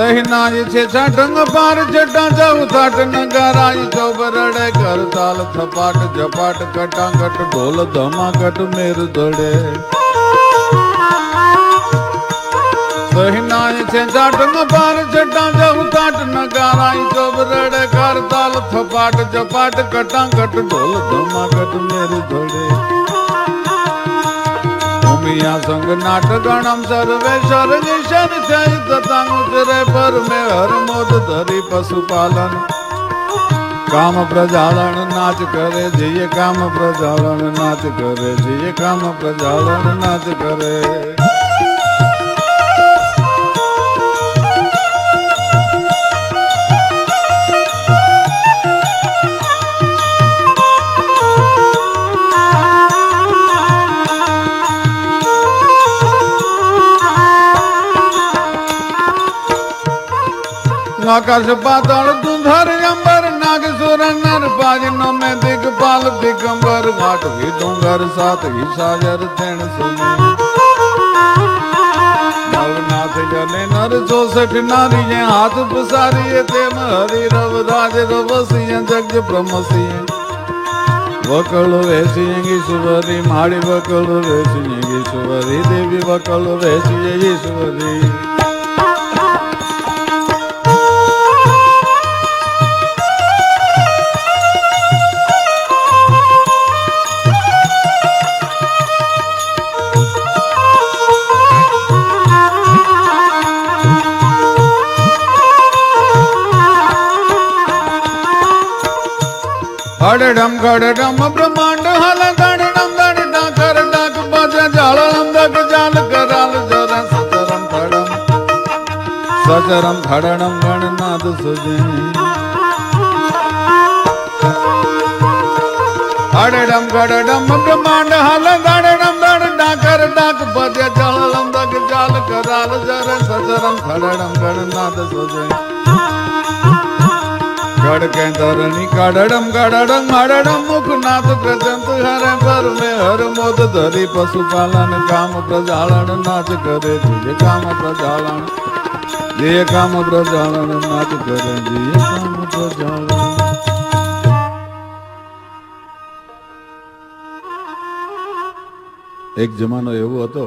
સહિનાય છે છાટંગ પાર જટા જાઉ થાટ નગારાય ચોબરડે કર તાલ થપાટ ઝપાટ કટાંગટ ઢોલ ધમાકટ મેર ધડે સહિનાય છે છાટંગ પાર જટા જાઉ થાટ નગારાય ચોબરડે કર તાલ થપાટ ઝપાટ કટાંગટ ઢોલ ધમાકટ મેર ધડે મિયા સંગ નાટ ગણમ સર્વે સર્જેશન થઈ તતાંગ ઉતરે પર મે હર મોદ ધરી પશુપાલન કામ પ્રજાલન નાચ કરે જઈએ કામ પ્રજાલન નાચ કરે જઈએ કામ પ્રજાલન નાચ કરે आकाश पाताल धुंधर अंबर नागसुर नर पाजनो में दिगपाल दिगंबर घाट ही डूंगर सात ही सागर तेण सुनी नवनाथ जने नर 64 नारी हाथ पसारिये तेम हरि रव राज रवसिय जग ब्रह्मसिय वकल वेसिय ईश्वरी माड़ी वकल वेसिय ईश्वरी देवी वकल वेसिय ईश्वरी खड़डम खड़डम ब्रह्मांड हल गणडम गणडा कर डाक बजा जालम दग जाल कराल जरा सचरम खड़डम गणनाद सुजे खड़डम खड़डम ब्रह्मांड हल गणडम गणडा कर डाक बजा जालम दग जाल कराल जरा सचरम खड़डम गणनाद सुजे गड़के धरणी काडड़म काडड़म माडड़म मुखनाथ प्रजंत हरे पर में हर मोद धरी पशुपालन काम प्रजालन नाच करे जिये काम प्रजालन जिये काम प्रजालन नाच करे जिये काम प्रजालन एक जमानो एवो हतो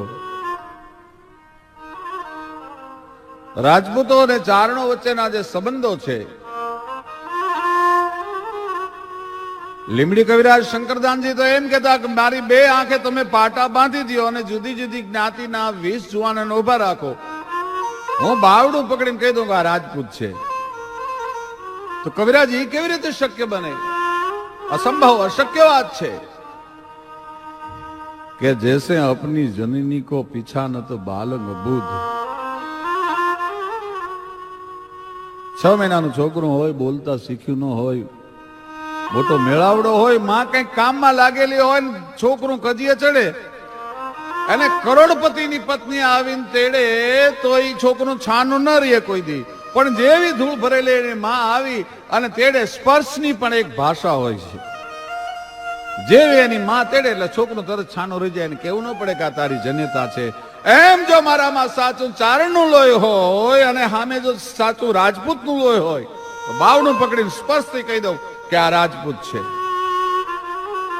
राजपूतो ने चारणो वच्चेना जे संबंधो छे લીમડી કવિરાજ શંકરદાનજી તો એમ કહેતા કે મારી બે આંખે તમે પાટા બાંધી દો અને જુદી જુદી જ્ઞાતિના 20 જુવાનોને ઉભા રાખો હું બાવડું પકડીને કહી દઉં કે આ રાજપૂત છે તો કવિરાજ એ કેવી રીતે શક્ય બને असंभव अशक्य बात છે કે जैसे अपनी जननी को पीछा न तो बालक बुध 6 મહિનાનું છોકરું હોય બોલતા શીખ્યું ન હોય મોટો મેળાવડો હોય માં કઈ કામમાં લાગેલી હોય છોકરું કજીએ ચડે અને કરોડપતિની પત્ની આવીને તેડે તો એ છોકરું છાનું ન રહે કોઈ દી પણ જેવી ધૂળ ભરેલી એની માં આવી અને તેડે સ્પર્શની પણ એક ભાષા હોય છે જેવી એની માં તેડે એટલે છોકરું તરત છાનું રહી જાય કેવું ન પડે કે આ તારી જન્યતા છે એમ જો મારામાં સાચું ચારણનું લોહી હોય અને સામે જો સાચું રાજપૂતનું લોહી હોય તો બાવનું પકડીને સ્પર્શથી કહી દઉં क्या राजपूत छे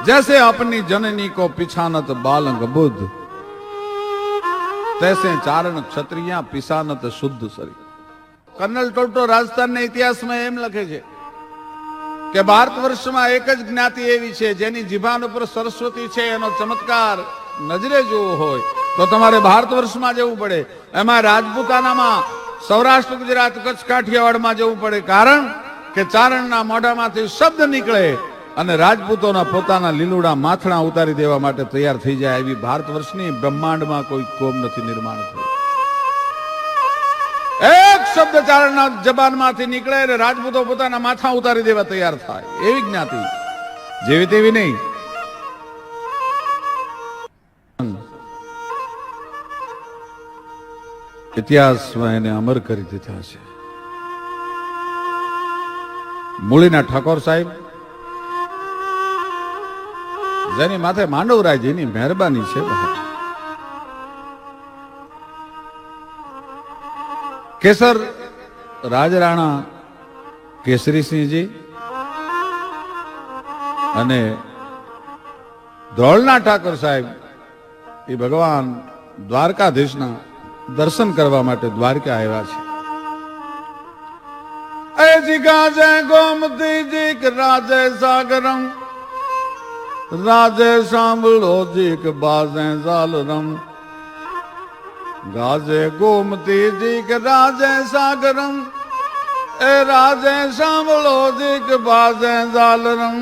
जैसे अपनी जननी को पिछानत बालंग बुद्ध तैसे चारण क्षत्रिया पिछानत शुद्ध शरीर कर्नल टोटो राजस्थान ने इतिहास में एम लखे छे के भारतवर्ष में एक ज ज्ञाति एवी छे जेनी जीभान पर सरस्वती छे एनो चमत्कार नजरे जोवो होय तो तमारे भारतवर्ष में जवुं पड़े एमां राजपूताना में सौराष्ट्र गुजरात कच्छ काठियावाड़ में जवुं पड़े कारण કે ચારણના મોઢામાંથી શબ્દ નીકળે અને રાજપૂતોના પોતાના લીલુડા માથણા ઉતારી દેવા માટે તૈયાર થઈ જાય એવી ભારતવર્ષની બ્રહ્માંડમાં કોઈ કોમ નથી નિર્માણ થયું એક શબ્દ ચારણના જબાનમાંથી નીકળે અને રાજપૂતો પોતાના માથા ઉતારી દેવા તૈયાર થાય એવી જ્ઞાતિ જેવી તેવી નહીં ઇતિહાસમાં એને અમર કરી દીધા છે મૂળીના ઠાકોર સાહેબ જેની માથે માંડવરાયજીની મહેરબાની છે કેસર રાજરાણા કેસરીસિંહજી અને ધ્રોળના ઠાકોર સાહેબ એ ભગવાન દ્વારકાધીશના દર્શન કરવા માટે દ્વારકા આવ્યા છે. ऐसी गाजे गोमती जी के राजे सागरम राजे सांभळो जी के बाजे जालरम गाजे गोमती जी के राजे सागरम ए राजे सांभळो जी के बाजे जालरम.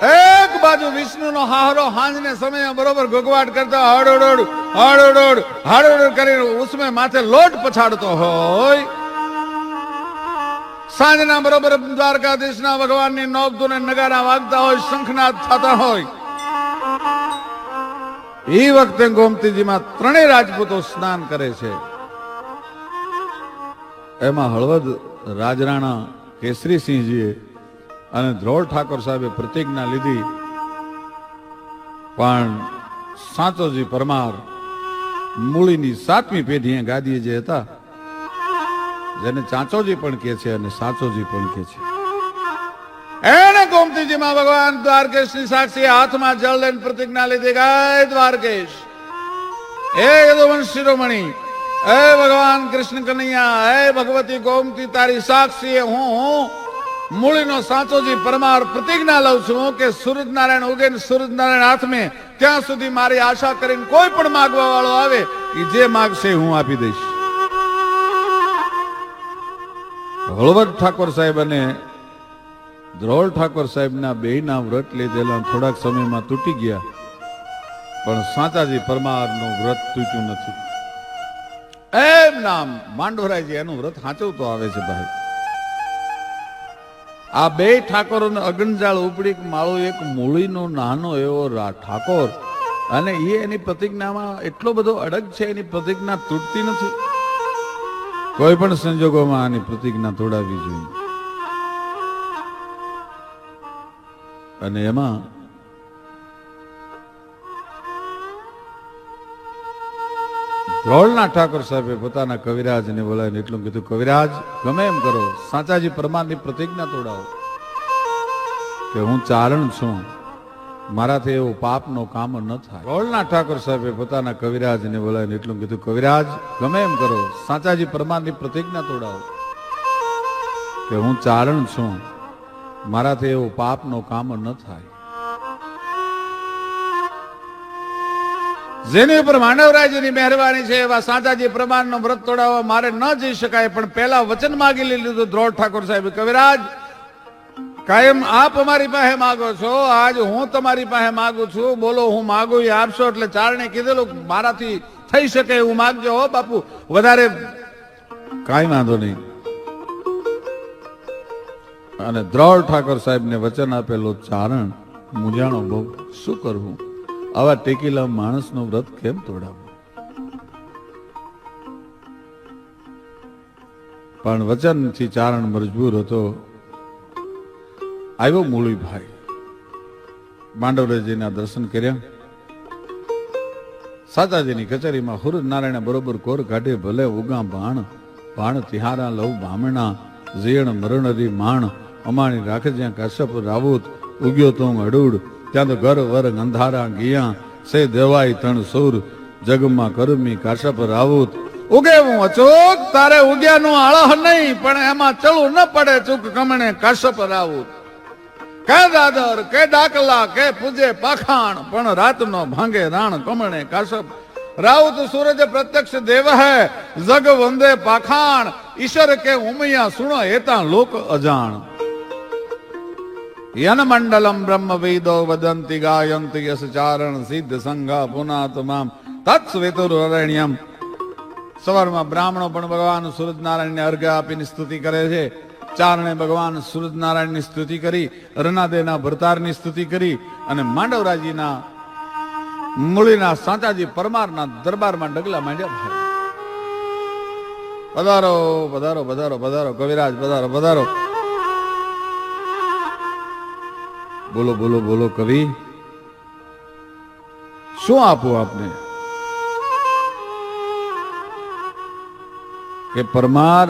एक बाजू विष्णु नो हारो हांजने समय बरोबर घोघवाट करता हाड़ोड़ हाड़ोड़ हाड़ोड़ कर उसमें माथे लोट पछाड़तो होय. सांजना बरोबर द्वारकाधीश ना भगवान ની નોક ધૂને નગારા વાગતા હોય, શંખનાદ થતા હોય. એ વખતે ગોમતીજીમાં ત્રણેય રાજપૂતો સ્નાન કરે છે. એમાં હળવદ રાજરાણા કેસરીસિંહજીએ અને ધ્રોળ ઠાકોર સાહેબે પ્રતિજ્ઞા લીધી, પણ સાચોજી પરમાર મૂળીની 7મી પેઢીએ ગાદીએ જે હતા, જેને ચાંચોજી પણ કહે છે અને સાચોજી પણ કહે છે, એને ગોમતીજીમાં ભગવાન દ્વારકેશની સાક્ષી હાથમાં જળ લઈને પ્રતિજ્ઞા લીધી, ગાય દ્વારકેશ હે યદુવંશ શિરોમણી, હે ભગવાન કૃષ્ણ કનૈયા, હે ભગવતી ગોમતી, તારી સાક્ષી હું મૂળીનો સાચોજી પરમાર પ્રતિજ્ઞા લઉં છું કે સૂરજનારાયણ ઉગે ને સૂરજનારાયણ હાથમાં ત્યાં સુધી મારી આશા કરીને કોઈ પણ માગવા વાળો આવે એ જે માગશે હું આપી દઈશ. હળવદ ઠાકોર સાહેબ અને ધ્રોળ ઠાકોર સાહેબના બેયના વ્રત લીધેલા થોડાક સમયમાં તૂટી ગયા, પણ સાચાજી પરમારનું વ્રત તૂટ્યું નથી. એમ નામ માંડવરાયજી એનું વ્રત સાચવતો આવે છે ભાઈ. આ બે ઠાકોરોને અગણજાળ ઉપડી માળો એક મૂળીનો નાનો એવો ઠાકોર, અને એ એની પ્રતિજ્ઞામાં એટલો બધો અડગ છે, એની પ્રતિજ્ઞા તૂટતી નથી. કોઈ પણ સંજોગોમાં આની પ્રતિજ્ઞા તોડાવવી જોઈએ. અને એમાં ધ્રોળના ઠાકોર સાહેબે પોતાના કવિરાજને બોલાવીને એટલું કીધું, કવિરાજ ગમે એમ કરો, સાચાજી પરમારની પ્રતિજ્ઞા તોડાવો કે હું ચારણ છું, મારાથી એવું પાપનો કામ ન થાય. ધ્રોળના ઠાકોર સાહેબે પોતાના કવિરાજને બોલાવીને એટલું કીધું, કવિરાજ ગમે એમ કરો, સાચાજી પરમારની પ્રતિજ્ઞા તોડાવો કે હું ચારણ છું, મારાથી એવું પાપનો કામ ન થાય. જેની ઉપર માંડવરાયજીની મહેરબાની છે એવા સાચાજી પ્રમાણનો વ્રત તોડાવવા મારે ન જઈ શકાય, પણ પહેલા વચન માગી લીધું ધ્રોળ ઠાકોર સાહેબ, કવિરાજ કાયમ આપ અમારી પાસે માગો છો, આજ હું તમારી પાસે માગું છું, બોલો હું માગું એ આપશો. એટલે ચારણે કીધેલું મારાથી થઈ શકે એવું માગજો હો બાપુ, વધારે કાંઈ વાંધો નહીં. અને ધ્રોળ ઠાકોર સાહેબને વચન આપેલું ચારણ મૂંઝાણો બહુ, શું કરવું, આવા ટેકીલા માણસનું વ્રત કેમ તોડાવવું. પણ વચનથી ચારણ મજબૂર હતો. આવ્યો મૂળીભાઈ, માંડવરાયજીના દર્શન કર્યા. સાચાજીની કચેરીમાં હુરજ નારાયણ બરોબર કોર કાઢે, ભલે ઉગા ભાણ ભાણ તિહારા લવ બામણા, ઝીણ મરણરી માણ અમાણી રાખે, જ્યાં કાશ્યપ રાવુત ઉગ્યો તો અડુડ, ત્યાં તો ઘર વર અંધારા ગયા, સે દેવાય તણ સૌર જગમાં કરમી કાશ્યપ રાવુત. ઉગે હું અચૂક તારે ઉગ્યાનું આળહ નહીં, પણ એમાં ચલું ન પડે ચૂક કમણે કાશ્યપ રાવુત. કે દાદર કે ડાકલા કે પૂજે પાખાણ, પણ રાતનો ભાંગે રાણ કમણે કાશ્યપ રાવુત. સૂરજ પ્રત્યક્ષ દેવ હૈ જગ વંદે પાખાણ, ઈશ્વર કે ઉમૈયા સુણો એતા લોક અજાણ. યન મંડલમ બ્રહ્મ વેદો વદંતિ ગાયંતિ યસ ચારણ સિદ્ધ સંઘા પુનાતમામ તત્સ્વેતુરરણ્યમ. સવારમાં બ્રાહ્મણો પણ ભગવાન સૂરજનારાયણને અર્ઘ્ય આપીને સ્તુતિ કરે છે. ચારણે ભગવાન સૂરજનારાયણની સ્તુતિ કરી, રનાદેના ભરતારની સ્તુતિ કરી, અને માંડવરાયજીના મૂળીના સાચાજી પરમારના દરબારમાં ડગલા માંડ્યા. પધારો પધારો પધારો પધારો કવિરાજ, પધારો પધારો. બોલો બોલો બોલો કવિ, શું આપું આપને? કે પરમાર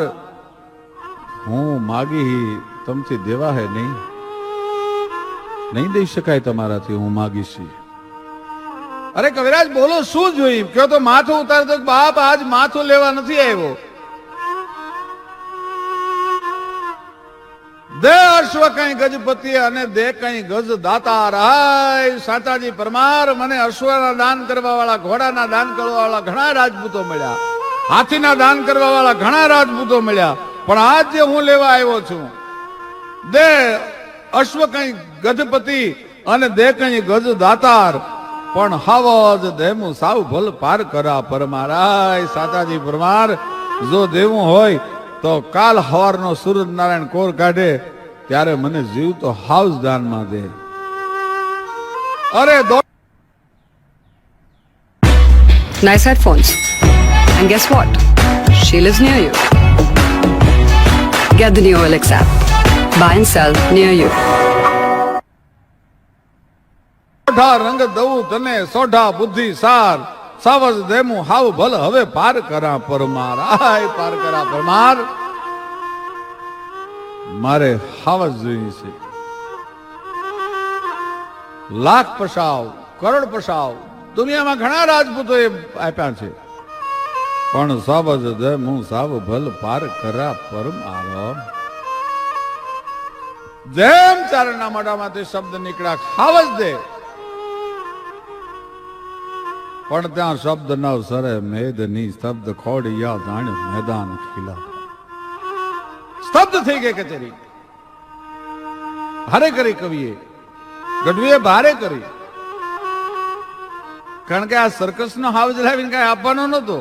હું માગી તમથી દેવા હે નહીં દઈ શકાય તમારાથી, હું માગીશ. અરે કવિરાજ બોલો શું જોયું? કયો તો માથું ઉતારતો બાપ આજ માથું લેવા નથી આવ્યો. દે અશ્વ કઈ ગજપતિ અને દે કઈ ગજ દાતાર. હાય સાચાજી પરમાર, મને અશ્વના દાન કરવા વાળા, ઘોડાના દાન કરવા વાળા ઘણા રાજપૂતો મળ્યા, હાથીના દાન કરવા વાળા ઘણા રાજપૂતો મળ્યા, પણ આજ જે હું લેવા આવ્યો છું, દે અશ્વ કઈ ગજપતિ અને દે કઈ ગજ દાતાર, પણ હાવજ દેમું સાવ ભલ પાર કરા પરમાર. હાય સાચાજી પરમાર, જો દેવું હોય તો કાલ હવારનો સૂરજ નારાયણ કોર કાઢે ત્યારે મને જીવ તો હાઉસ દાનમાં દે. અરે Nice headphones. And guess what? She lives near you. Get the new OLX app. Buy and sell near you. Sodha રંગ દઉં તને સોઢા બુદ્ધિ સાર, સાવજ દેમું હાવ ભલ હવે પાર કરા પરમાર. આય પાર કરા પરમાર, મારે હાવજ જોઈએ છે. લાખ પસાવ, કરોડ પસાવ, દુનિયામાં ઘણા રાજપૂતો એ આપ્યા છે, પણ સાવજ દેમું સાવ ભલ પાર કરા પરમાર. જેમ ચારણના મોઢામાંથી શબ્દ નીકળ્યા હાવજ દે, પણ ત્યાં શબ્દ નવ સરે મેદની સ્તબ્ધ ખોડિયા જાણ્યું મેદાન ખીલા. સ્તબ્ધ થઈ ગઈ કચેરી. ભારે કરી કવિએ, ગઢવીએ ભારે કરી, કારણ કે આ સર્કસ નો હાવજ લાવીને કઈ આપવાનો નતો.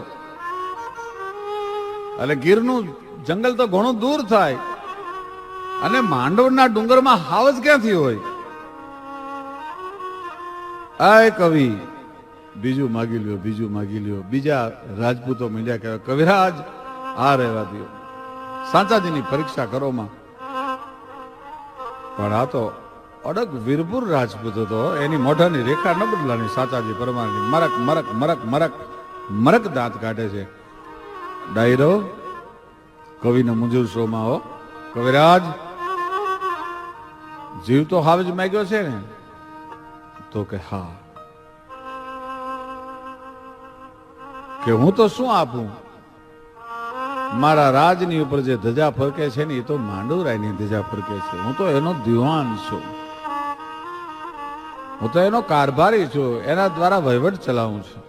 એટલે ગીરનું જંગલ તો ઘણું દૂર થાય, અને માંડવના ડુંગરમાં હાવજ ક્યાંથી હોય? આ કવિ બીજું માગી લ્યો, બીજું માગી લ્યો. બીજા રાજપૂતો મળ્યા કે કવિરાજ આ રહેવા દો, સાચાજીની પરીક્ષા કરો માં. પણ આ તો અડગ વીરપુર રાજપૂત હતો, એની મોઢાની રેખા ન બદલાની. સાચાજી પરમારની મરક મરક મરક મરક મરક દાંત કાઢે છે. ડાયરો કવિને મંજૂર શોમાં હો. કવિરાજ જીવ તો હાવજ માગ્યો છે ને? તો કે હા. કે હું તો શું આપું? મારા રાજની ઉપર જે ધજા ફરકે છે ને એ તો માંડવરાયની ધજા ફરકે છે. હું તો એનો દિવાન છું, હું તો એનો કારભારી છું, એના દ્વારા વહીવટ ચલાવું છું.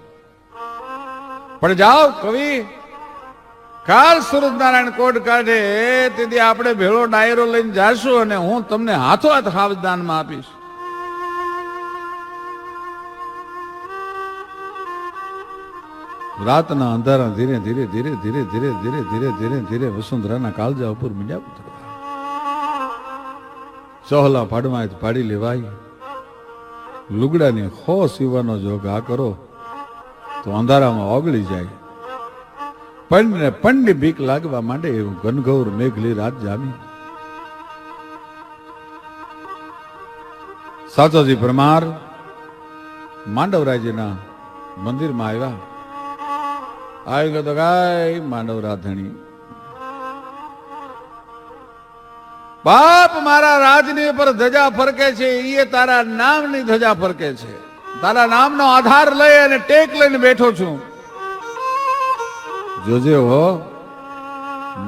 પણ જાઓ કવિ, કાલ સૂરજ નારાયણ કોટ કાઢે તેથી આપણે ભેળો ડાયરો લઈને જાશું અને હું તમને હાથો હાથ હાવજ દાનમાં આપીશ. રાતના અંધારા ધીરે ધીરે ધીરે ધીરે ધીરે ધીરે ધીરે ધીરે ધીરે વસુંધરાના કાળજા ઉપર મીંડ્યા ઉતરવા. ચોહલા પાડમાં પાડી લેવાય. લુગડાની હો સીવાનો જો ઘા કરો તો અંધારામાં ઓગળી જાય. પંડને પંડની બીક લાગવા માંડે એવું ઘનઘોર મેઘલી રાત જામી. સાચાજી પરમાર માંડવરાયજીના મંદિરમાં આવ્યા. આવી ગયો તો ગાય માંડવરા ધણી, બાપ મારા રાજની ઉપર ધજા ફરકે છે, એ તારા નામની ધજા ફરકે છે. તારા નામનો આધાર લઈ અને ટેક લઈને બેઠો છું. જોજે હો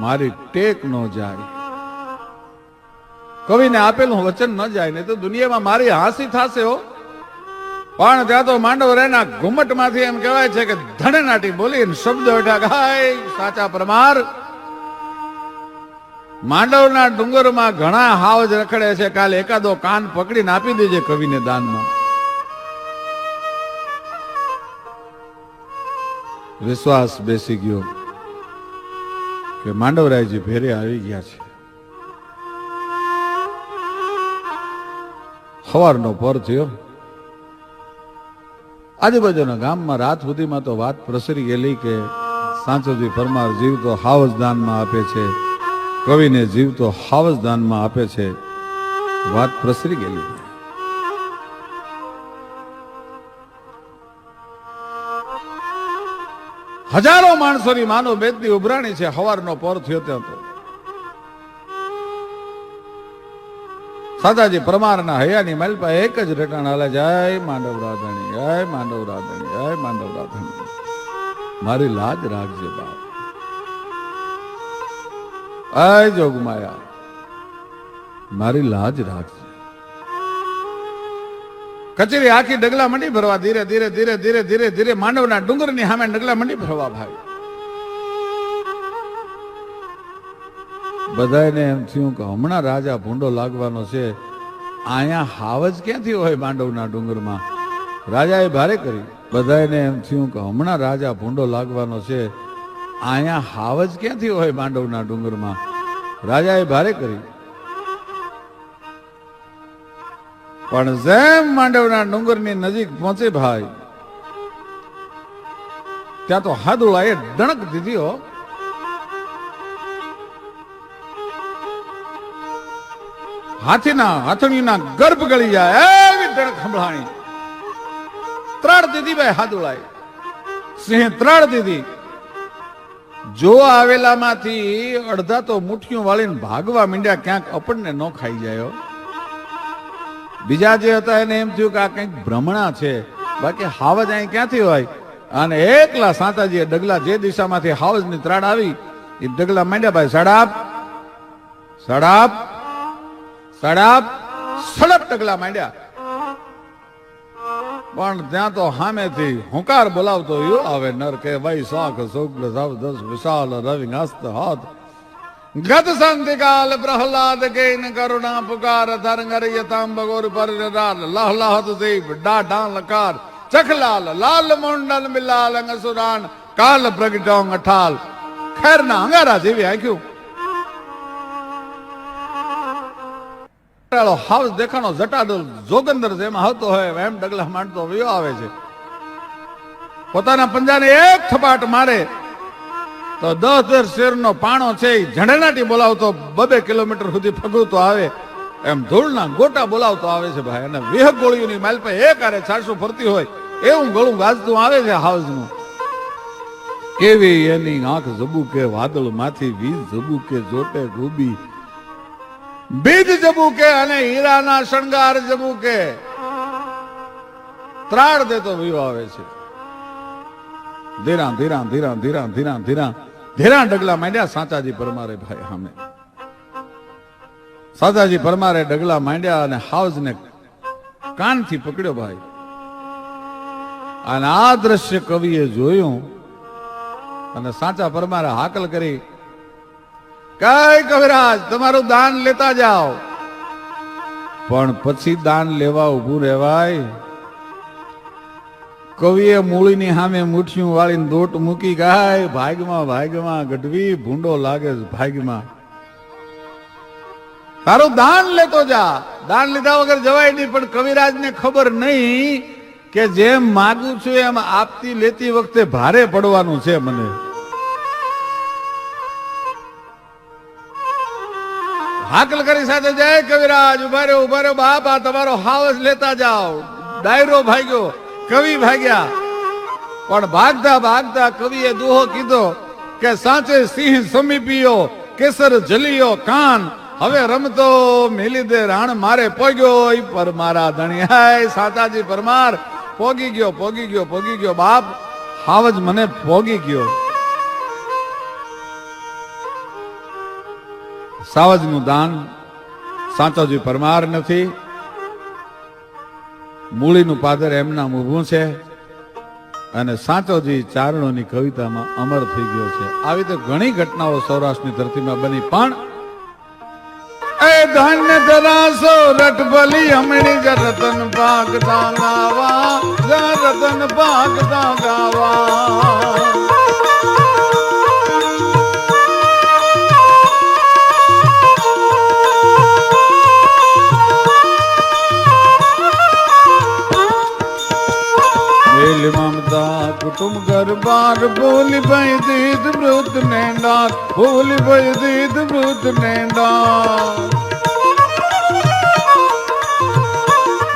મારી ટેક ન જાય, કવિને આપેલું વચન ન જાય, ને તો દુનિયામાં મારી હાંસી થશે હો. પણ ત્યાં તો માંડવરાયના ઘુમટમાંથી એમ કહેવાય છે કે ધણનાટી બોલી શબ્દ ઉઠ્યા. ગાય સાચા પરમાર, માંડવના ડુંગરમાં ઘણા હાવજ રખડે છે, કાલે એકાદો કાન પકડીને આપી દેજે કવિને દાનમાં. વિશ્વાસ બેસી ગયો કે માંડવરાયજી ભેરે આવી ગયા છે. સવારનો પર થયો. આજુબાજુના ગામમાં રાત સુધીમાં તો વાત પ્રસરી ગયેલી કે સાંચોજી પરમાર જીવ તો હાવજ દાનમાં આપે છે, કવિને જીવ તો હાવજ દાનમાં આપે છે. વાત પ્રસરી ગયેલી. હજારો માણસોની માનો બેદની ઉભરાણી છે. હવારનો પોર થયો ત્યાં તો સાદાજી પરમારના હૈયાની માલપા એક જ રટાણ હાલે, જય માંડવ રાધાણી, જય માંડવ રાધાણી, જય માંડવ રાધાણી. મારી લાજ રાખજે બાપ, આય જોગમાયા મારી લાજ રાખજે. કચેરી આખી ડગલા મંડી ભરવા, ધીરે ધીરે ધીરે ધીરે ધીરે ધીરે માંડવના ડુંગરની સામે ડગલા મંડી ભરવા. ભાઈ બધાને એમ થયું કે હમણાં રાજા ભૂંડો લાગવાનો છે. અહીંયા હાવજ ક્યાંથી હોય માંડવના ડુંગરમાં? રાજાએ ભારે કરી. બધાને એમ થયું કે હમણાં રાજા ભૂંડો લાગવાનો છે. અહીંયા હાવજ ક્યાંથી હોય માંડવના ડુંગરમાં? રાજાએ ભારે કરી. પણ જેમ માંડવના ડુંગરની નજીક પહોંચે ભાઈ, ત્યાં તો હાદુળાએ ડણક દીધી હો. હાથણીના ગર્ભ ગળી જાય એવી ડણક સંભળાણી. ત્રાડ દીધી ભાઈ હાદુળાએ, સિંહ ત્રાડ દીધી. જોવા આવેલામાંથી અડધા તો મુઠ્ઠીઓ વાળીને ભાગવા માંડ્યા, ક્યાંક આપણને ન ખાઈ જાય. બીજા જે હતા એને એમ થયું કે આ કંઈક ભ્રમણા છે, બાકી હાવજ અહીં ક્યાંથી હોય? અને એકલા સાંતાજીએ ડગલા જે દિશામાંથી હાવજની ત્રાડ આવી એ ડગલા માંડ્યા ભાઈ. સડાપ સડાપ સડાપ સડપ ડગલા માંડ્યા. પણ ત્યાં તો સામેથી હુંકાર બોલાવતો યો આવે નર કે ભાઈ શાખ શુક્લ સવદસ વિશાલ રવિ હસ્ત હાથ ગત સંતિકાલ પ્રહલાદ કેન કરુણા પુકાર ધરંગર યતામ બગોર પર લહ લહત દેવ ડાઢા લકાર ચખલાલ લાલ મુંડન બિલાલ અંગસુરાન કાલ પ્રગટોંગ અઠાલ. ખેરના અંગારા જેવી આંખ્યું. હાઉસ દેખાણો જટાડોલ જોગંદર જેમાં હતો હોય એમ ડગલા માંડતો વયો આવે છે. પોતાના પંજાને એક થપાટ મારે તો 10 શેરનો પાણો છે એ ઝંડનાટી બોલાવતો 2 કિલોમીટર સુધી ફગવતો આવે એમ ધૂળના ગોટા બોલાવતો આવે છે ભાઈ. અને વિહક ગોળીઓની માલ પર એક આરે 400 ફરતી હોય એવું ગળું ગાજતું આવે છે હાઉસનું. કેવી એની આંખ ઝબુકે વાદળ માંથી વીજ ઝબુકે જોટે ગોબી બીજ જબુકે અને હીરાના શણગાર જબુકે. ત્રાડ દેતો વયો આવે છે. ધીરા ધીરા ધીરા ધીરા ધીરા ધીરા ધીરા ડગલા માંડ્યા સાંતાજી પરમારે ભાઈ સામે. સાંતાજી પરમારે ડગલા માંડ્યા અને હાઉસને કાનથી પકડ્યો ભાઈ. અને આ દ્રશ્ય કવિએ જોયું અને સાચા પરમારે હાકલ કરી, કઈ કવિરાજ તમારું દાન લેતા જાઓ. પણ પછી દાન લેવા ઉભું રહેવાય? કવિએ મૂળીની સામે મુઠ્ઠીઓ વાળીને દોટ મૂકી ગાય ભાગમાં ભાગમાં ગઢવી ભૂંડો લાગે ભાગમાં. તારું દાન લેતો જા. દાન લીધા વગર જવાય નહીં. પણ કવિરાજને ખબર નહીં કે જેમ માગું છું એમ આપતી લેતી વખતે ભારે પડવાનું છે મને. હાકલ કરી સાથે જય કવિરાજ ઉભા રહ્યો બાપ, આ તમારો હાવસ લેતા જાઓ. ડાયરો ભાગ્યો, કવિ ભાગ્યા. પણ ભાગતા ભાગતા કવિએ દુહો કીધો કે સાચે સિંહ સમીપ્યો કેસર જલિયો કાન. હવે રમતો મેલી દે રાણ મારે પોગ્યો પર મારા ધણી. હાય સાતાજી પરમાર પોગી ગયો પોગી ગયો પોગી ગયો બાપ, હાવજ મને પોગી ગયો. સાવજનું દાન સાંતાજી પરમાર નથી, મૂળીનું પાદર એમના ઊભું છે અને સાંતોજી ચારણોની કવિતામાં અમર થઈ ગયો છે. આવી તો ઘણી ઘટનાઓ સૌરાષ્ટ્રની ધરતીમાં બની. પણ એ ધન્ય ધરાસો રટભલી હમણી જ રતન પાકતા ગાવા, રતન પાકતા ગાવા. મમતા કુટુંબ ઘર બાર ભૂલી ભાઈ દીદ મૃત નેંડા, ભૂલી ભાઈ દીદ મૃત નેંડા.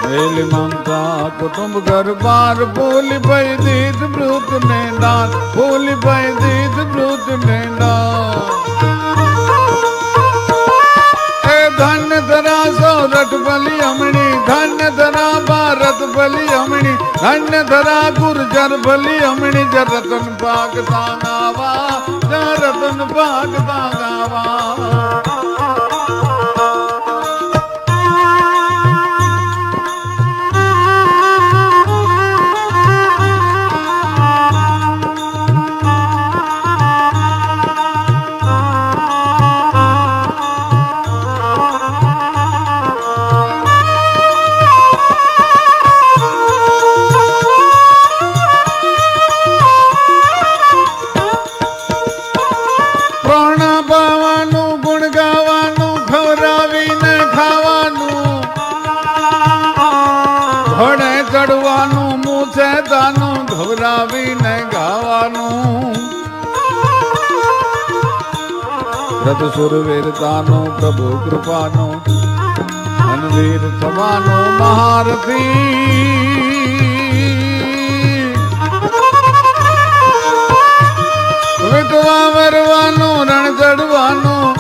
મેલી મમતા કુટુંબ ઘર બાર ભૂલી ભાઈ દીધ મૃત ને દાન ભૂલી ભાઈ દીધ મૃત ને દાન એ ધન્ય ધરા સૌરઠ બલી અમણી ધન્ય ધરા ભારત બલી અમણી ધન્ય ધરા ગુર્જર બલી અમણી જ રતન ભાગતા ગાવા જ રતન ભાગતા ગાવા ચડવાનું મૂછે દાનું ઘવરાવીને ગાવાનું રત સુરવીરતાનો પ્રભુ કૃપાનો અનવીર થવાનો મહારથી વિધવા મરવાનું રણ ચડવાનું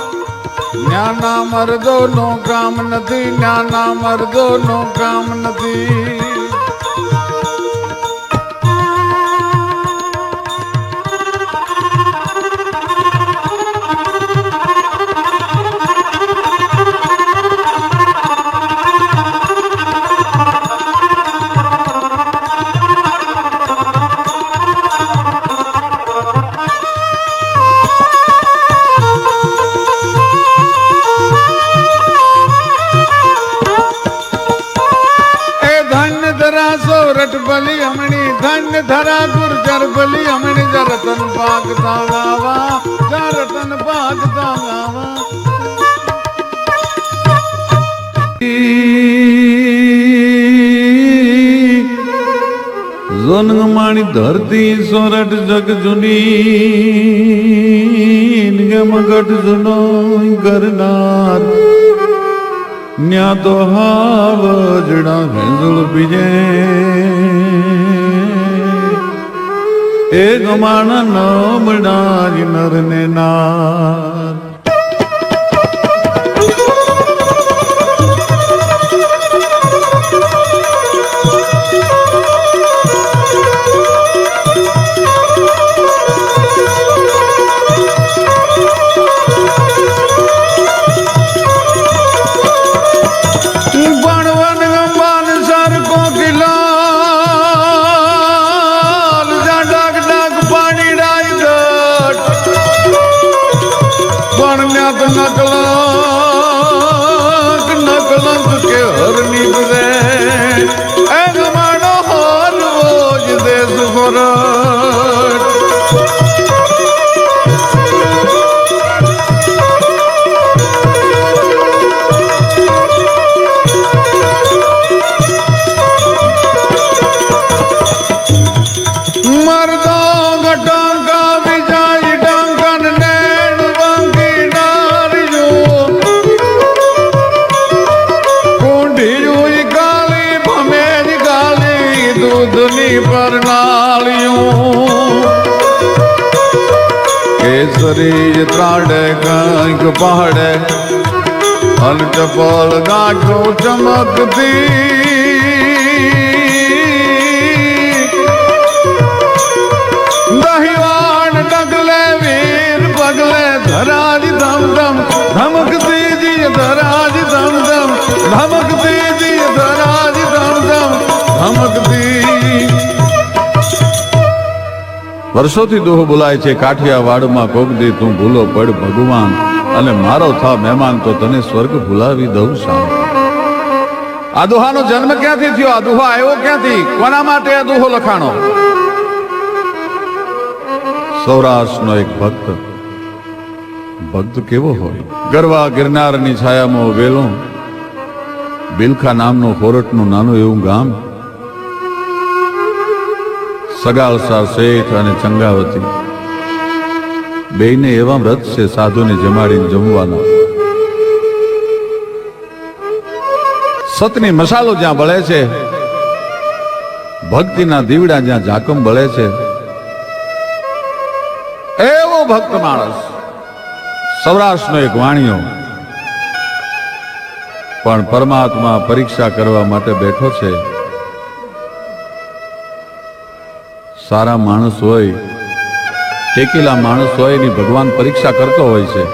જ્ઞાના મરદો નો કામ નથી જ્ઞાના મરદો નો કામ નથી સોરઠ બલી અમણી ધન્ય ધરા ગુર્જર બલી અમણી જ રતન ભાગતા ગાવા જ રતન ભાગતા ગાવા જોનગ માણી ધરતી સોરઠ જગ જુની મગટ જુનો કરનાર ન્યા તો હાવજડા ભેંસુળ બીજે એ ગમાણા નમડા નર ને નાર નકલંક કે હરની બરે એગ માનો હરવો જ દેશ ગોરટ મરદો ઘટાંકા વિજાય ડાંકન નેણ વાંગી નારીજો કુંઢીયું ગાલી ભમેજ ગાલી દૂધની પરનાળિયું કેસરી ત્રાડે કંઈક પહાડે અલટપલ ગાંઠો ચમકતી દહીવાન ડગલે વીર પગલે ધરાજ ધમ ધમ ધમકતી જી ધરાજ ધમ ધમ ધમકતી જી ધરાજ ધમ ધમ ધમકતી વર્ષોથી દોહો બોલાય છે કાઠિયાવાડમાં કોક દી તું ભૂલો પડ ભગવાન અને મારો થા મહેમાન તો તને સ્વર્ગ ભૂલાવી દઉં શામ આ દોહાનો જન્મ ક્યાંથી થયો આ દોહો આવ્યો ક્યાંથી કોના માટે આ દોહો લખાણો સૌરાષ્ટ્રનો એક ભક્ત કેવો હોય ગરવા ગિરનારની છાયામાં ઉભેલો બિલખા નામનું ખોરટનું નાનું એવું ગામ સગાળસા શેઠ અને ચંગાવતી બેયને એવા વ્રત છે સાધુને જમાડીને જમવાના સતની મસાલો જ્યાં બળે છે ભક્તિના દીવડા જ્યાં ઝાકમ બળે છે એવો ભક્ત માણસ સૌરાષ્ટ્રનો એક વાણિયો પણ પરમાત્મા પરીક્ષા કરવા માટે બેઠો છે. સારા માણસ હોય, ટેકેલા માણસ હોય એની ભગવાન પરીક્ષા કરતો હોય છે.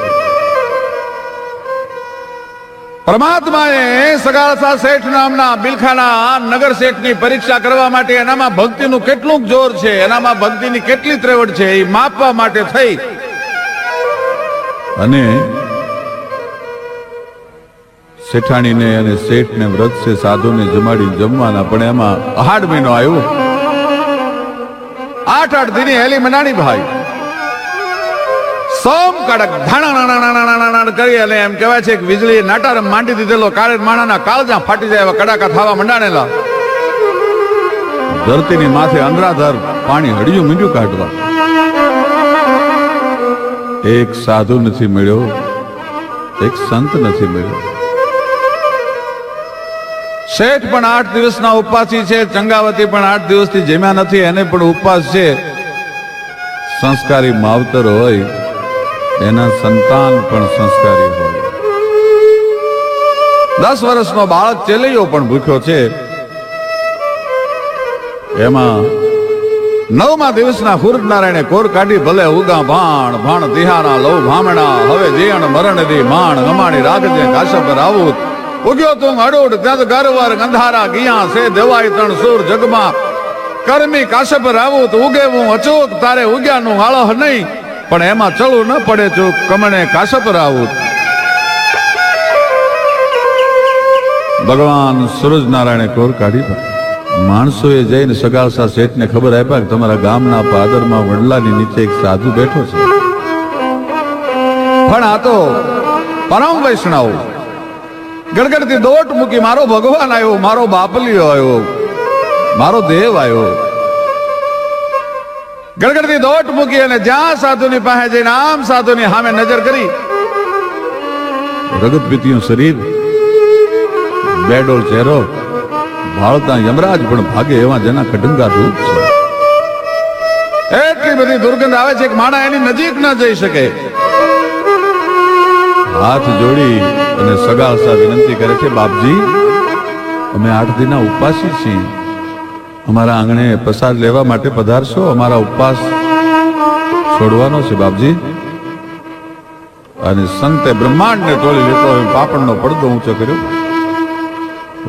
પરમાત્માએ સગાળસા શેઠ નામના બિલખાના નગર શેઠની પરીક્ષા કરવા માટે એનામાં ભક્તિનું કેટલું જોર છે, એનામાં ભક્તિની કેટલી ત્રેવડ છે એ માપવા માટે થઈ અને શેઠાણીને અને શેઠને વ્રત છે સાધુને જમાડી જમવાના, પણ એમાં 8 મહિનો આવ્યો. 8 દીની હેલી મનાણી ભાઈ સોમ કડક ધાણા કરી અને એમ કહેવાય છે કે વીજળી નાટાર માંડી દીધેલો કાળે માણાના કાળજા ફાટી જાય એવા કડાકા થવા મંડાણેલા. ધરતીની માથે અંધરાધાર પાણી હડિયું મીંડ્યું કાઢવા. એક સાધુ નથી મળ્યો, એક સંત નથી મળ્યો. શેઠ પણ 8 દિવસના ઉપવાસી છે, ચંગાવતી પણ 8 દિવસથી જમ્યા નથી, એને પણ ઉપવાસ છે. સંસ્કારી માવતર હોય એના સંતાન પણ સંસ્કારી હોય. 10 વર્ષનો બાળક ચેલૈયો પણ ભૂખ્યો છે. એમાં 9મા દિવસના સૂરજનારાયણે કોર કાઢી ભલે ઉગા ભાણ ભાણ દિહાના લવ ભામણા હવે જીણ મરણ દી માણ ગમાણી રાખજે કાશપ રાવુત ઉગ્યો તું અડોડ ત્યાં ગરવર ગંધારા ગિયા છે દેવાય ત્રણ સુર જગમાં કરમી કાશપ રાવુત ઉગેવું અચૂક તારે ઉગ્યાનું હાળહ નહીં પણ એમાં ચડવું ન પડે ચૂક કમણે કાશપ રાવુત. ભગવાન સૂરજનારાયણે કોર કાઢી. માણસોએ જઈને સગાળસા શેઠને ખબર આપ્યા કે તમારા ગામના પાદરમાં વડલાની નીચે એક સાધુ બેઠો છે. પણ આ તો પરમ વૈષ્ણવ ગડગડતી દોટ મૂકી મારો ભગવાન આવ્યો, મારો બાપલિયો આવ્યો, મારો દેવ આવ્યો. ગડગડતી દોટ મૂકી અને જ્યાં સાધુની પાસે જઈને આમ સાધુની સામે નજર કરી. રગત પીતિયું શરીર, બેડોળ ચહેરો, ભાળતા યમરાજ પણ ભાગે એવા જેના ખડંગા રૂપ છે. એટલી બધી દુર્ગંધ આવે છે કે માણા એની નજીક ન જઈ શકે. હાથ જોડી અને સગાળસા વિનંતી કરે છે, બાપજી અમે 8 દિનના ઉપવાસી છીએ, અમારા આંગણે પ્રસાદ લેવા માટે પધારશો, અમારા ઉપવાસ છોડવાનો છે બાપજી. અને સંતે બ્રહ્માંડને તોડી લેતો પાપણનો પડદો ઊંચો કર્યો.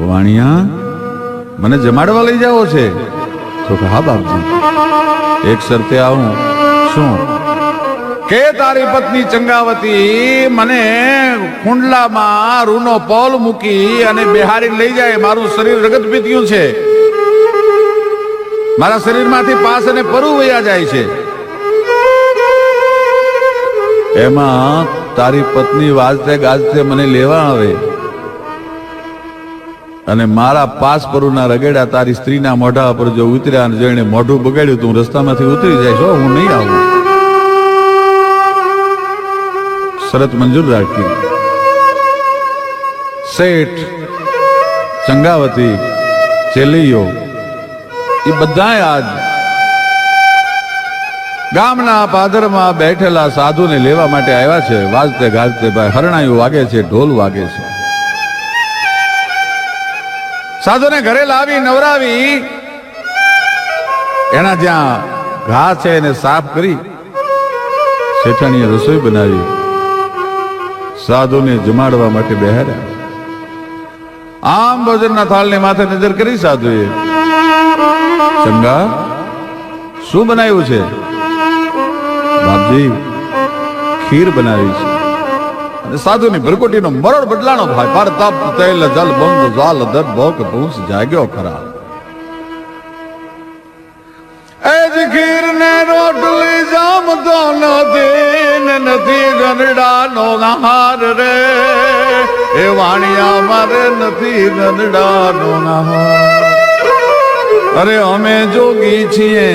વાણિયા મને જમાડવા લઈ જાઓ છે? તો કે હા બાપજી, એક શરતે આવું. શું? કે તારી પત્ની ચંગાવતી મને કુંડલામાં રૂનો પોલ મૂકી અને બિહારી લઈ જાય. મારું શરીર રગત પીત્યું છે, મારા શરીરમાંથી પાસ અને પરુ વયા જાય છે. એમાં તારી પત્ની વાજતે ગાજતે મને લેવા આવે અને મારા પાસ પરુના રગેડા તારી સ્ત્રીના મોઢા પર જો ઉતર્યા અને જો એને મોઢું બગાડ્યું તું રસ્તામાંથી ઉતરી જાય છો, હું નહીં આવું. શરત મંજૂર રાખી. શેઠ, ચંગાવતી, ચેલૈયો એ બધા આજ ગામના પાદરમાં બેઠેલા સાધુને લેવા માટે આવ્યા છે. વાજતે ગાજતે ભાઈ હરણાયું વાગે છે, ઢોલ વાગે છે. સાધુને ઘરે લાવી નવરાવી એના જ્યાં ઘા છે એને સાફ કરી શેઠાણીએ રસોઈ બનાવી સાધુને જમાડવા માટે બેહાડ્યા. આમ ભોજનના થાળની માથે નજર કરી સાધુએ. ચંગા શું બનાવ્યું છે? બાપજી ખીર બનાવી છે. અને સાધુની ભરકોટીનો મરડ બદલાનો ભાઈ પર તપ તેલ જલ બંધ જાલ દર ભોક ભૂસ જાગ્યો ખરા. એ જ ખીર ને રોટલી જામતો નથી ગંદડાનો હાર રે. એ વાણિયા મારે નથી ગંદડાનો હાર. અરે અમે જોગી છીએ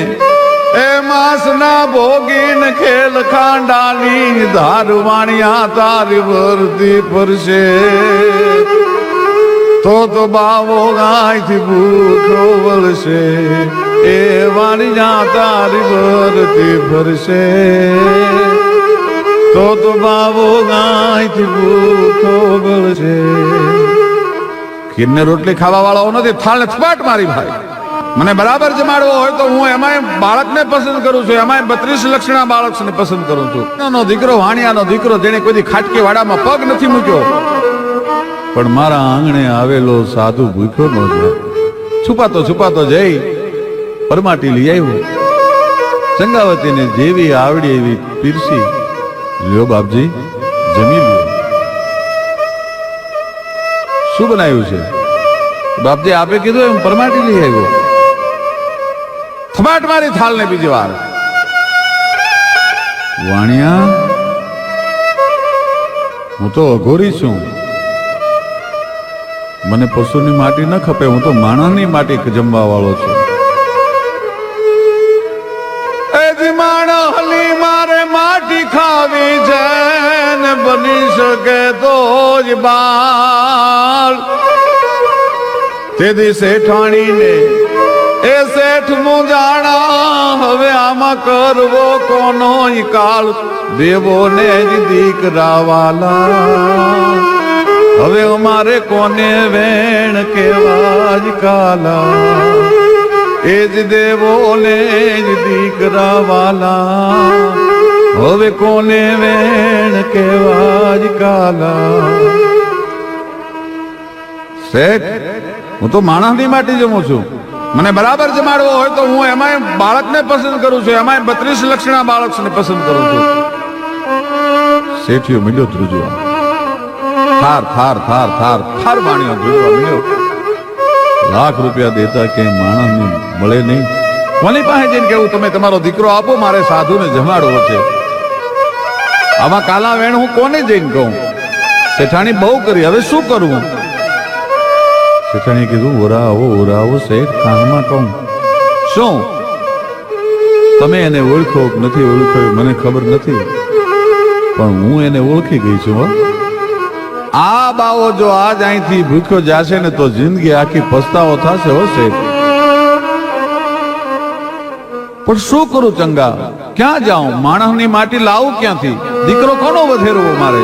એ માસના ભોગીન ખેલ ખાંડાની ધાર વાણિયા તારી વર્દી પરશે. તો બાવો ગાયથી ભૂખો વળશે, એ વાણિયા તારી ભરતી ભરશે. તો બાવો ગાયથી ભૂખો વળશે. ખીરને રોટલી ખાવા વાળો નથી, થાળને થપાટ મારી ભાઈ. મને બરાબર જમાડવો હોય તો હું એમાંય બાળકને પસંદ કરું છું, એમાંય 32 લક્ષણા બાળકને પસંદ કરું છું. નો દીકરો, વાણિયાનો દીકરો, જેને કોઈ ખાટકી વાડામાં પગ નથી મૂક્યો, પણ મારા આંગણે આવેલો સાધુ ભૂખ્યો ન જાય. છુપાતો છુપાતો જઈ પરમાટી લઈ આવ્યો. ચંગાવતીને જેવી આવડી એવી પીરસી. લ્યો બાપજી, જમી લ્યો. શું બનાવ્યું છે? બાપજી આપે કીધું એમ પરમાટી લઈ આવ્યો. થપાટ મારી થાળને બીજી વાર. વાણિયા, હું તો અઘોરી છું, મને પશુની માટી ન ખપે, હું તો માણસની માટી જમવા વાળો છું. માણસની મારે માટી ખાવી છે ને બની શકે તો જ બાળ. તેથી શેઠાણીને એ શેઠ મુજાણા, હવે આમાં કરવો કોનો કાળ. દેવો ને જ દીકરા વાલા, હવે અમારે કોને વેણ કેવા જ કાલા. એ જ દેવો ને જ દીકરા વાલા, હવે કોને વેણ કેવા જ કાલા. શેઠ, હું તો માણસની માટી જમું છું, મને બરાબર જમાડવો હોય તો હું એમાંય બાળકને પસંદ કરું છું, એમાંય 32 લક્ષણા બાળકને પસંદ કરું છું. શેઠિયો મળ્યો ધ્રુજવા. થાર થાર થાર થાર થાર વાણિયો ધ્રુજવા મળ્યો. લાખ રૂપિયા દેતા કે માણસને મળે નહીં. કોની પાસે જઈને કેવું તમે તમારો દીકરો આપો, મારે સાધુને જમાડવો છે. આમાં કાલા વેણ હું કોને જઈને કહું? શેઠાણી બહુ કરી, હવે શું કરવું? શેઠાણીએ કીધું, ઓરાવો શેઠ, કાનમાં કહું. શું તમે એને ઓળખો કે નથી ઓળખ્યો મને ખબર નથી, પણ હું એને ઓળખી ગઈ છું. આ બાવો જો આજ અહીંથી ભૂખ્યો જાશે ને તો જિંદગી આખી પસ્તાવો થશે. હો શેઠ, પણ શું કરું ચંગા? ક્યાં જાઉં? માણસની માટી લાવું ક્યાંથી? દીકરો કોનો વધેરવો મારે?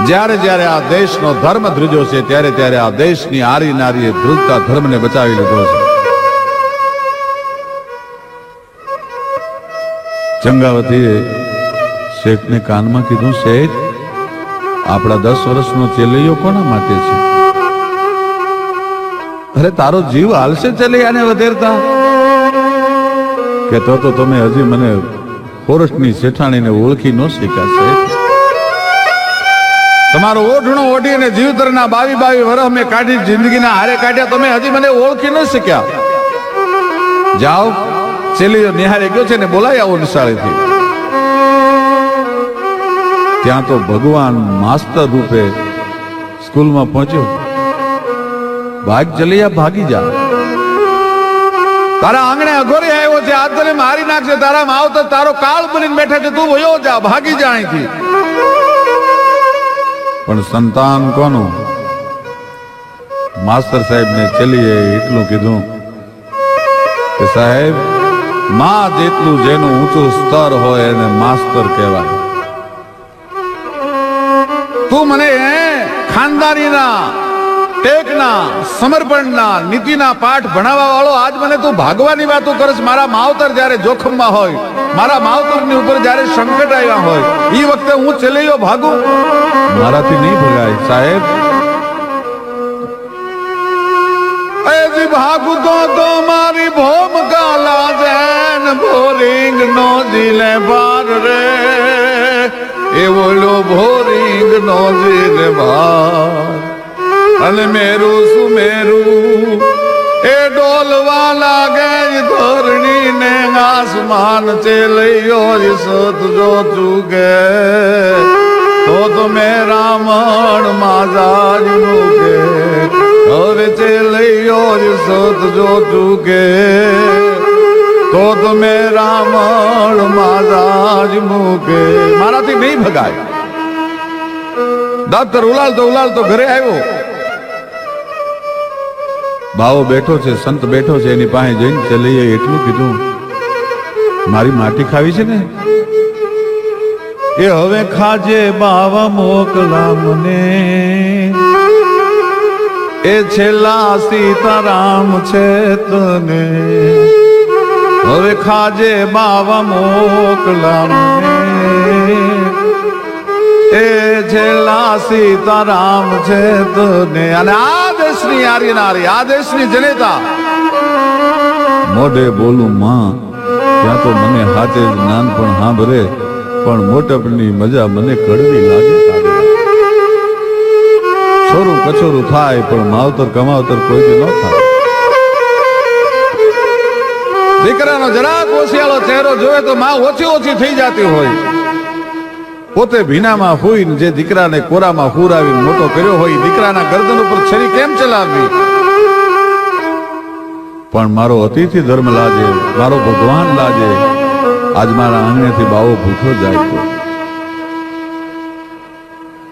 જ્યારે જ્યારે આ દેશનો ધર્મ ધ્રુજો છે, ત્યારે ત્યારે આ દેશની આરી નારીએ ધ્રુજતા ધર્મને બચાવી લીધો છે. ચંગાવતીએ શેઠને કાનમાં કીધું, શેઠ, આપણા 10 વર્ષનો ચેલૈયો કોના માટે છે? અરે તારો જીવ હાલશે ચેલૈયાને વધેરતા? કે તો તમે હજી મને ફોરેસ્ટની શેઠાણીને ઓળખી ન શીખ્યા. શેઠ, તમારો ઓઢણો ઓઢીને જીવતરના 22 વર્ષ મેં કાઢી, જિંદગીના હારે કાઢ્યા, તમે હજી મને ઓળખી ન શીખ્યા. જાઓ, ચેલીઓ નિહાળી ગયો છે ને બોલાવી આવો નિશાળેથી. ત્યાં તો ભગવાન માસ્ટર રૂપે સ્કૂલમાં પહોંચ્યો. ભાગ ચલિયા, ભાગી જા. તારા આંગણે અઘોરી આવ્યો છે, આજ તને મારી નાખશે. તારા માવતર તારો કાળ બનીને બેઠા છે, તું વયો જા, ભાગી જા અહીંથી. પણ સંતાન કોનું? માસ્ટર સાહેબને ચલીએ એટલું કીધું કે સાહેબ, માં જેટલું જેનું ઊંચું સ્તર હોય એને માસ્ટર કહેવાય. તું મને ખાનદાનીના, ટેકના, સમર્પણના, નીતિના પાઠ ભણાવવા વાળો આજ મને તું ભાગવાની વાતો કરસ. મારા માવતર જ્યારે જોખમમાં હોય, મારા માવતરની ઉપર જ્યારે સંકટ આવ્યા હોય, એ વખતે હું ચલેયો ભાગું? મારાથી નહીં ભગાય સાહેબ. એજી ભાગું તો મારી ભોમ કાલા જેન બોરિંગ નો જીલે બાર રે, એ બોલો ભોરિંગ નો જીલે બાર. અને મેરું સુમેરું એ ડોલવા લાગે ધરણી ને આસમાન ચેલૈયો સત જો ચૂકે તો તમે રામણ માજા જ મૂકે. હવે ચેલૈયો સત જો ચૂકે તો તમે રામણ માજા જ મૂકે. મારાથી નહીં ભગાય. દાંતર ઉલાલતો ઘરે આવ્યો. બાવો બેઠો છે, સંત બેઠો છે, એની પાસે જઈને ચલીએ એટલું કીધું, મારી માટી ખાવી છે ને, એ હવે ખાજે બાવા મોકલા મને, એ છેલ્લા સીતારામ છે તને, હવે ખાજે બાવા મોકલા મને, એ છેલ્લા સીતારામ છે તને. અને આ દેશની આર્ય નારી, આ દેશની જનેતા, મોઢે બોલું માં ત્યાં તો મને હાથે જ નાનપણ સાંભળે, પણ મોટપની મજા મને કડવી લાગે. છોરું કચોરું થાય પણ માવતર કમાવતર કોઈ ન થાય. દીકરાનો જરાક ઓશિયાળો ચહેરો જોવે તો માં ઓછી થઈ જતી હોય. પોતે ભીનામાં હોઈને જે દીકરાને કોરામાં હુરાવીને મોટો કર્યો હોય, દીકરાના ગરદન ઉપર છરી કેમ ચલાવવી? પણ મારો અતિથિ ધર્મ લાજે, મારો ભગવાન લાજે, આજ મારા આંગણેથી બાવો ભૂખ્યો જાય તો.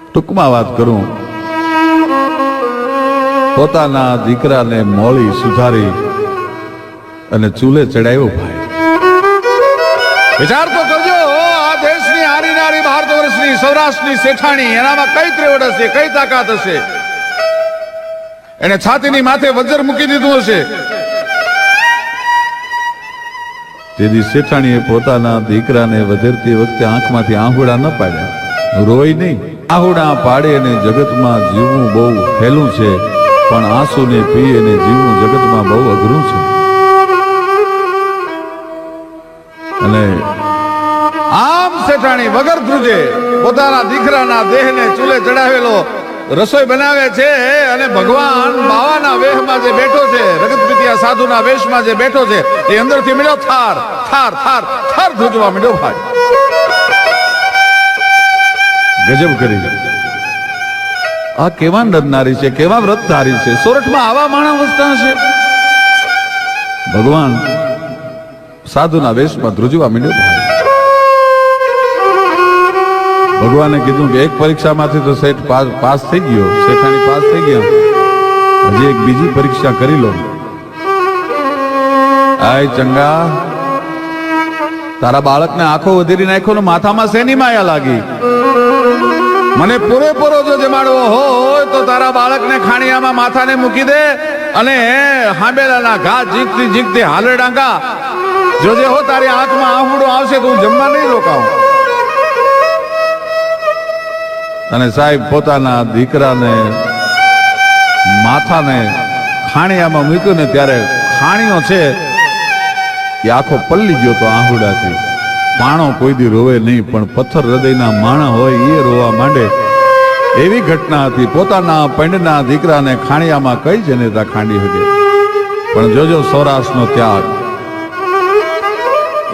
ટૂંકમાં વાત કરું, પોતાના દીકરાને મોળી સુધારી અને ચૂલે ચડાવ્યો ભાઈ. વિચાર તો કરજો, આ દેશની આરી નારી, ભારત વર્ષની સૌરાષ્ટ્રની શેઠાણી, એનામાં કઈ ત્રેવડ હશે, કઈ તાકાત હશે? એને છાતીની માથે વજ્ર મૂકી દીધું હશે. તેથી શેઠાણીએ પોતાના દીકરાને વધેરતી વખતે આંખમાંથી આહુડા ન પાડ્યા. રોઈ નહીં, આહુડા પાડે અને જગતમાં જીવવું બહુ હેલું છે, પણ આંસુને પી અને જીવવું જગતમાં બહુ અઘરું છે. અને આમ શેઠાણી વગર ધ્રુજે પોતાના દીકરાના દેહને ચૂલે ચડાવેલો રસોઈ બનાવે છે. અને ભગવાન બાવાના વેશમાં જે બેઠો છે, રગતપિતિયા સાધુના વેશમાં જે બેઠો છે, એ અંદરથી મળ્યો થાર થાર થાર થાર ધ્રુજવા મળ્યો ભાઈ. ગજબ કરી. આ કેવા નરનારી છે, કેવા વ્રતધારી છે. સોરઠમાં આવા માણસ વસતા હશે. ભગવાન સાધુના વેશમાં ધ્રુજવા મળ્યો ભાઈ. ભગવાને કીધું કે એક પરીક્ષામાંથી તો શેઠ પાસ થઈ ગયો, શેઠાણી પાસ થઈ ગયા, હજી એક બીજી પરીક્ષા કરી લો. આય ચંગા, તારા બાળકને આંખો વધેરી નાખ્યો ને માથામાં શેની માયા લાગી? મને પૂરેપૂરો જો જમાડવો હોય તો તારા બાળકને ખાણિયામાં માથાને મૂકી દે અને હાંબેલાના ઘા ઝીંકતી ઝીંકતી હાલે ડાંગા જોજે હો, તારી આંખમાં આહુડો આવશે તો હું જમવા નહીં રોકાઉં. અને સાહેબ પોતાના દીકરાને માથાને ખાણિયામાં મૂક્યું ને ત્યારે ખાણીઓ છે એ આખો પલ્લી ગયો તો આહુડાથી. પાણો કોઈ દી રોવે નહીં, પણ પથ્થર હૃદયના માણા હોય એ રોવા માંડે એવી ઘટના હતી. પોતાના પંડના દીકરાને ખાણિયામાં કઈ જનેતા ખાંડી શકે? પણ જોજો સૌરાષ્ટ્રનો ત્યાગ.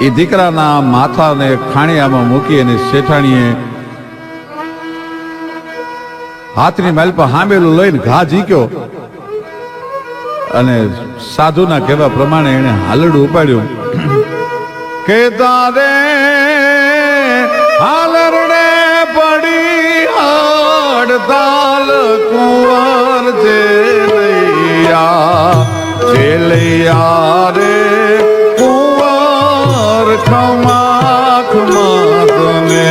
એ દીકરાના માથાને ખાણિયામાં મૂકી અને શેઠાણીએ હાથની મેલ પર હાંબેલું લઈને ઘા ઝીક્યો અને સાધુના કહેવા પ્રમાણે એને હાલડું ઉપાડ્યું કે તારે હાલરડે પડી હડતાલ કુંવર જેલૈયા રે કુંવર ખમા ખમા તને.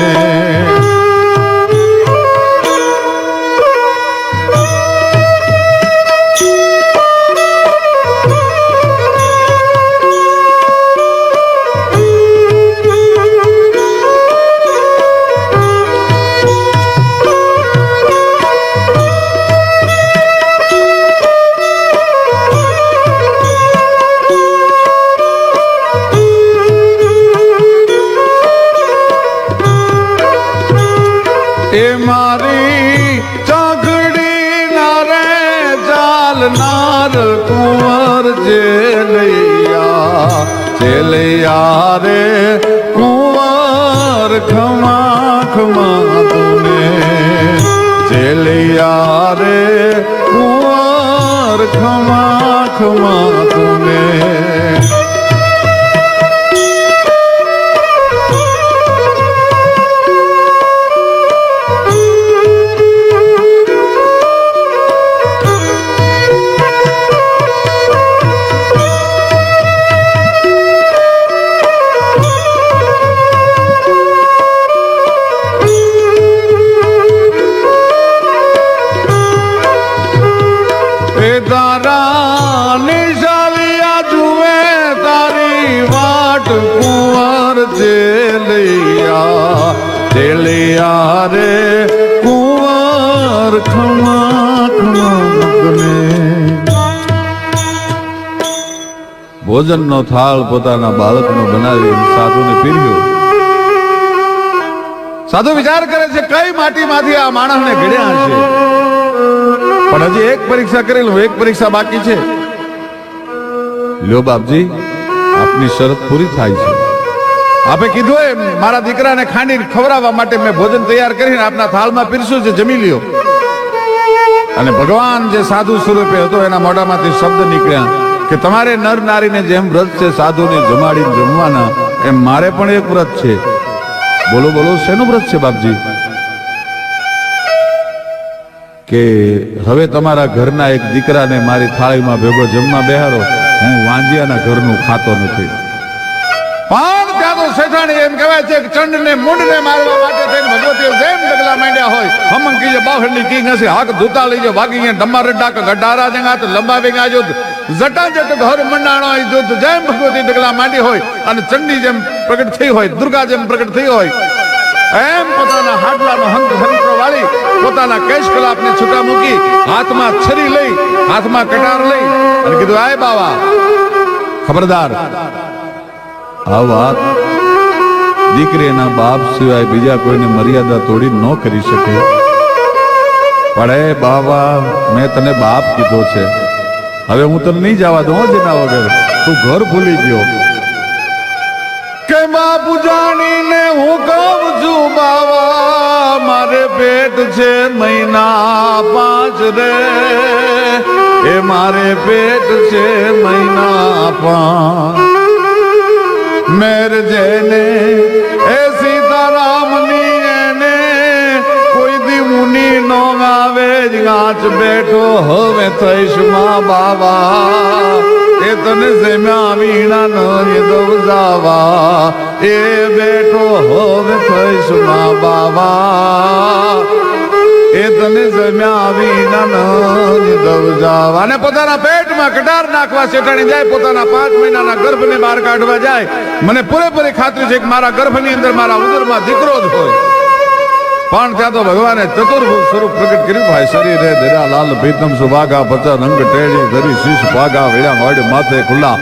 એ મારી ચાકડી ના રે ચાલનાર કુંવર જેલૈયા રે કુંવર ખમા ખમા તુને. જેલૈયા રે કુંવર ખમા ખમા તુને. ભોજનનો થાળ પોતાના બાળકનો બનાવી સાધુને પીર્યો. સાધુ વિચાર કરે છે કઈ માટીમાંથી આ માણસને ઘડ્યા હશે, પણ હજી એક પરીક્ષા કરેલું, એક પરીક્ષા બાકી છે. લ્યો બાપજી, આપની શરત પૂરી થાય છે. આપે કીધું એમ મારા દીકરાને ખાંડી ખવડાવવા માટે મેં ભોજન તૈયાર કરીને આપના થાળમાં પીરસ્યું છે, જમી લ્યો. અને ભગવાન જે સાધુ સ્વરૂપે હતો એના મોઢામાંથી શબ્દ નીકળ્યા કે તમારે નર નારીને જેમ વ્રત છે સાધુને જમાડીને જમવાના, એમ મારે પણ એક વ્રત છે. બોલો બોલો, શેનું વ્રત છે બાપજી? કે હવે તમારા ઘરના એક દીકરાને મારી થાળીમાં ભેગો જમવા બેહારો, હું વાંજિયાના ઘરનું ખાતો નથી. પણ ત્યાં તો શેઠાણી એમ કહેવાય છે કે ચંડને મુંડને મારવા માટે થઈને ભગવતી જેમ ડગલા માંડ્યા હોય. હમંગ કીજે બાવરની કિંગ હશે, હાક ધૂતા લઈજો ભાગી ડમ્મા રડાક ગડારા જંગાત લંબાવી ગા યુદ્ધ જટાજટ ઘર મંડાણો યુદ્ધ. જેમ ભગવતી ડગલા માંડી હોય અને ચંડી જેમ પ્રગટ થઈ હોય, દુર્ગા જેમ પ્રગટ થઈ હોય, એમ પોતાના હાડલાનો હંત્ર વાળી પોતાના કેશ કલાપને છૂટા મૂકી હાથમાં છરી લઈ, હાથમાં કટાર લઈ અને કીધું, આય બાવા, ખબરદાર, આ વાત દીકરીના બાપ સિવાય બીજા કોઈને મર્યાદા તોડી ન કરી શકે. પણ એ બાવા, મેં તને બાપ કીધો છે, હવે હું તને નહીં જવા દઉં જેના વગર. તું ઘર ભૂલી ગયો કે બાપુ જાણીને હું કહું છું બાવા, મારે પેટ છે મહિના 5 રે, એ મારે પેટ છે મહિના 5. મેર જેને એ સીતારામની એને કોઈ દી મુની નો આવે ગાચ બેઠો હવે થઈશ માં બાવા, એ તને જેમ્યા વીણા નો દવ જાવા, એ બેઠો હવે થઈશ માં બાવા, એ તને જમ્યા વિના નો દવ જાવા. અને પોતાના પેટમાં કટાર નાખવા શેઠાણી જાય, પોતાના 5 મહિનાના ગર્ભને બહાર કાઢવા જાય. મને પૂરેપૂરી ખાતરી છે કે મારા ગર્ભની અંદર મારા ઉદરમાં દીકરો જ હોય. પણ ત્યાં તો ભગવાને ચતુર્ભુજ સ્વરૂપ પ્રગટ કર્યું. ભાઈ શરીરે ધીરા લાલ ભીતમ સુભાગા પચા રંગ ટેડી ધરી શીશ ભાગા વેડા વાડ માથે ખુલ્લા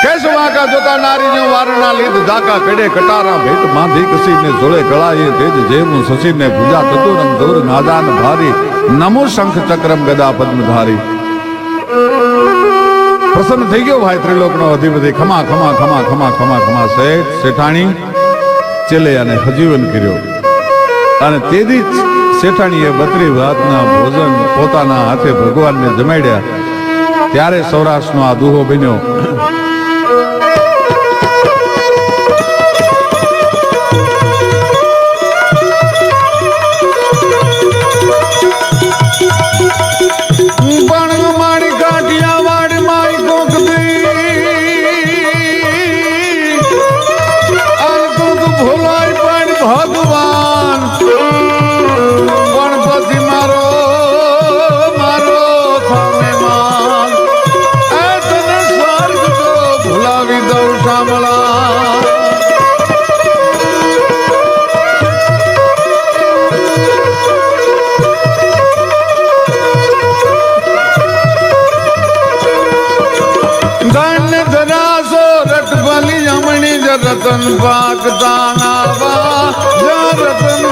કેશ વાકા જોતા નારી જો વારણા લીધ ધાકા કડે કટારા ભેટ માંધી કસીને જોડે કળાએ તેજ જેવું સસીને પૂજા ચતુરંગ દોર નાદાન ભારી નમો શંખ ચક્રમ ગદા પદ્મધારી. પ્રસન્ન થઈ ગયો ભાઈ ત્રિલોકનો અધિપતિ. ખમા ખમા ખમા ખમા ખમા ખમા. શેઠ શેઠાણી ચેલૈયાને હજીવન કર્યો અને તેથી શેઠાણીએ 32 ભાતના ભોજન પોતાના હાથે ભગવાનને જમાડ્યા. ત્યારે સૌરાષ્ટ્રનો આ દુહો બન્યો. રતન પાક દાનાવા રતન